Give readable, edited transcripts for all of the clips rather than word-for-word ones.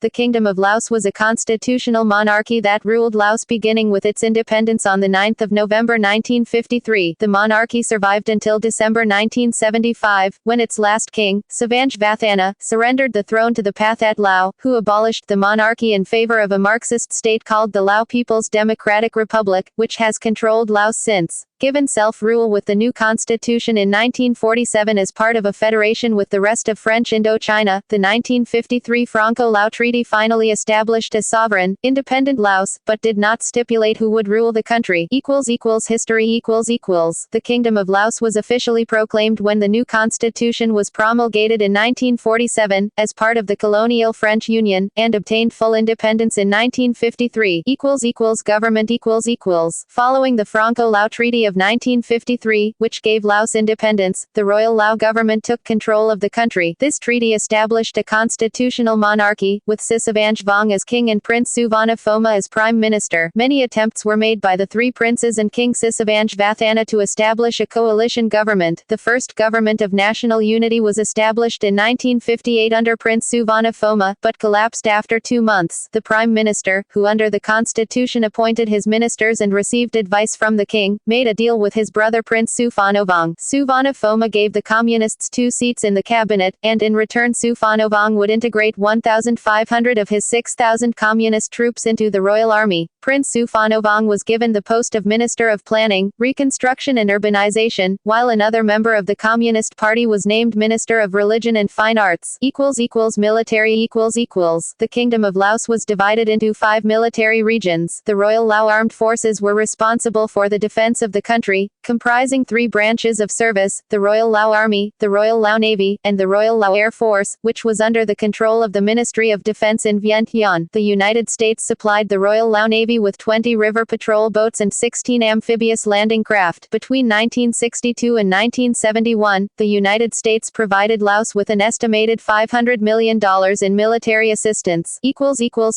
The Kingdom of Laos was a constitutional monarchy that ruled Laos beginning with its independence on the 9th of November 1953. The monarchy survived until December 1975, when its last king, Savang Vatthana, surrendered the throne to the Pathet Lao, who abolished the monarchy in favor of a Marxist state called the Lao People's Democratic Republic, which has controlled Laos since. Given self-rule with the new constitution in 1947 as part of a federation with the rest of French Indochina, the 1953 Franco-Lao Treaty finally established a sovereign, independent Laos, but did not stipulate who would rule the country. History. The Kingdom of Laos was officially proclaimed when the new constitution was promulgated in 1947, as part of the colonial French Union, and obtained full independence in 1953. Government. Following the Franco-Lao Treaty of 1953, which gave Laos independence, the Royal Lao government took control of the country. This treaty established a constitutional monarchy, with Savang Vatthana as king and Prince Suvarnabhuma as prime minister. Many attempts were made by the three princes and King Savang Vatthana to establish a coalition government. The first government of national unity was established in 1958 under Prince Suvarnabhuma, but collapsed after 2 months. The prime minister, who under the constitution appointed his ministers and received advice from the king, made a deal with his brother Prince Suvarnabhuma. Suvarnabhuma gave the communists 2 seats in the cabinet, and in return Suvarnabhuma would integrate 1,500 of his 6,000 communist troops into the Royal Army. Prince Suvarnabhuma was given the post of Minister of Planning, Reconstruction and Urbanization, while another member of the Communist Party was named Minister of Religion and Fine Arts. Military. The Kingdom of Laos was divided into 5 military regions. The Royal Lao Armed Forces were responsible for the defense of the country, comprising 3 branches of service, the Royal Lao Army, the Royal Lao Navy, and the Royal Lao Air Force, which was under the control of the Ministry of Defense in Vientiane. The United States supplied the Royal Lao Navy with 20 river patrol boats and 16 amphibious landing craft. Between 1962 and 1971, the United States provided Laos with an estimated $500 million in military assistance.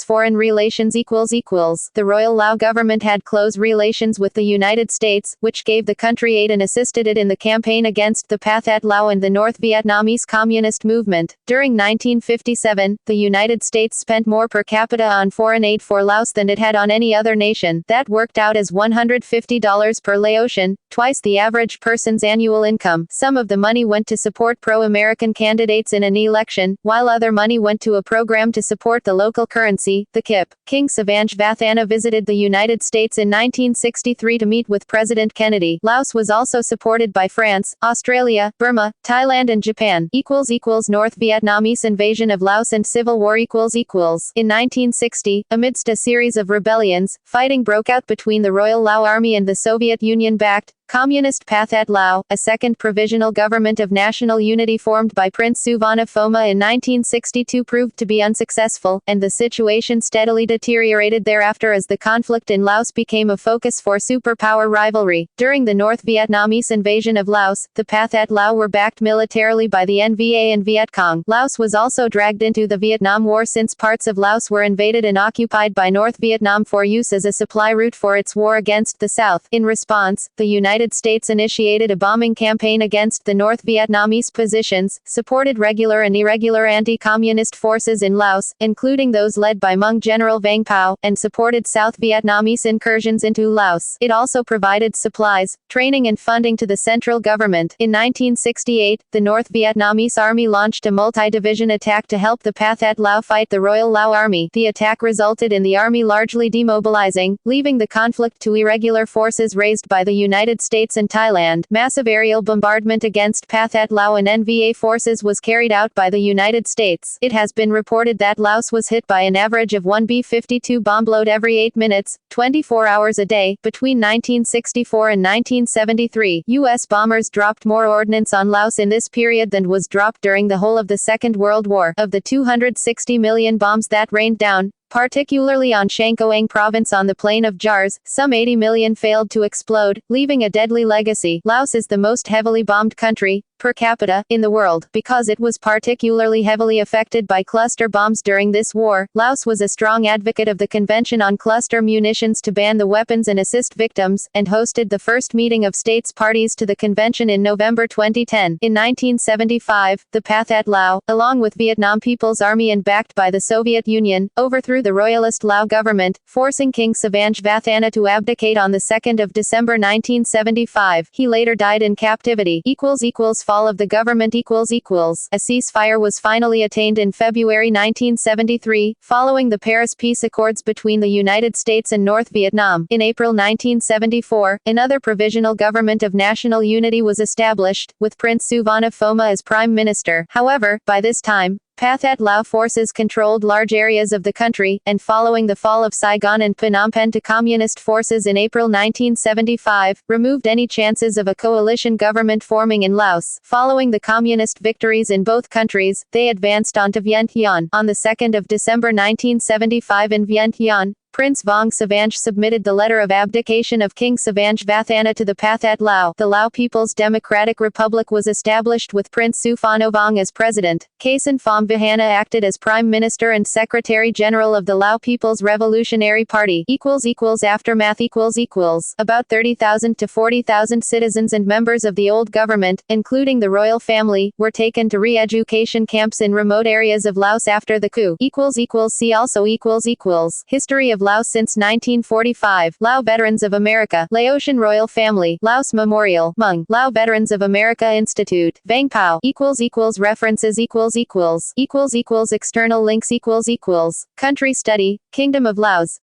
Foreign relations. The Royal Lao government had close relations with the United States, which gave the country aid and assisted it in the campaign against the Pathet Lao and the North Vietnamese Communist movement. During 1957, the United States spent more per capita on foreign aid for Laos than it had on any other nation. That worked out as $150 per Laotian, twice the average person's annual income. Some of the money went to support pro-American candidates in an election, while other money went to a program to support the local currency, the kip. King Savang Vatthana visited the United States in 1963 to meet with President Kennedy. Laos was also supported by France, Australia, Burma, Thailand and Japan. North Vietnamese invasion of Laos and civil war. In 1960, amidst a series of rebellions, fighting broke out between the Royal Lao Army and the Soviet Union-backed Communist Pathet Lao. A second provisional government of national unity formed by Prince Suvarnabhuma in 1962 proved to be unsuccessful, and the situation steadily deteriorated thereafter as the conflict in Laos became a focus for superpower rivalry. During the North Vietnamese invasion of Laos, the Pathet Lao were backed militarily by the NVA and Viet Cong. Laos was also dragged into the Vietnam War since parts of Laos were invaded and occupied by North Vietnam for use as a supply route for its war against the South. In response, the United States initiated a bombing campaign against the North Vietnamese positions, supported regular and irregular anti-communist forces in Laos, including those led by Hmong General Vang Pao, and supported South Vietnamese incursions into Laos. It also provided supplies, training and funding to the central government. In 1968, the North Vietnamese army launched a multi-division attack to help the Pathet Lao fight the Royal Lao Army. The attack resulted in the army largely demobilizing, leaving the conflict to irregular forces raised by the United States and Thailand. Massive aerial bombardment against Pathet Lao and NVA forces was carried out by the United States. It has been reported that Laos was hit by an average of 1 B-52 bomb load every 8 minutes, 24 hours a day. Between 1964 and 1973, U.S. bombers dropped more ordnance on Laos in this period than was dropped during the whole of the Second World War. Of the 260 million bombs that rained down, particularly on Shankoang province on the plain of Jars, some 80 million failed to explode, leaving a deadly legacy. Laos is the most heavily bombed country, per capita in the world. Because it was particularly heavily affected by cluster bombs during this war, Laos was a strong advocate of the Convention on Cluster Munitions to ban the weapons and assist victims, and hosted the first meeting of states parties to the convention in November 2010. In 1975, the Pathet Lao, along with Vietnam People's Army and backed by the Soviet Union, overthrew the royalist Lao government, forcing King Savang Vatthana to abdicate on the 2nd of December 1975. He later died in captivity. Fall of the government. A ceasefire was finally attained in February 1973, following the Paris Peace Accords between the United States and North Vietnam. In April 1974, another provisional government of national unity was established, with Prince Suvarna Phoma as prime minister. However, by this time, Pathet Lao forces controlled large areas of the country, and following the fall of Saigon and Phnom Penh to communist forces in April 1975, removed any chances of a coalition government forming in Laos. Following the communist victories in both countries, they advanced onto Vientiane. On the 2nd of December 1975 in Vientiane, Prince Vong Savanch submitted the letter of abdication of King Savang Vatthana to the Pathet Lao. The Lao People's Democratic Republic was established with Prince Suphanobong as president. Kason Phom Vihana acted as prime minister and secretary general of the Lao People's Revolutionary Party. Aftermath. About 30,000 to 40,000 citizens and members of the old government, including the royal family, were taken to re-education camps in remote areas of Laos after the coup. See also. History of Laos since 1945. Lao Veterans of America. Laotian Royal Family. Laos Memorial. Hmong. Lao Veterans of America Institute. Vang Pao. References. External links. Country study. Kingdom of Laos.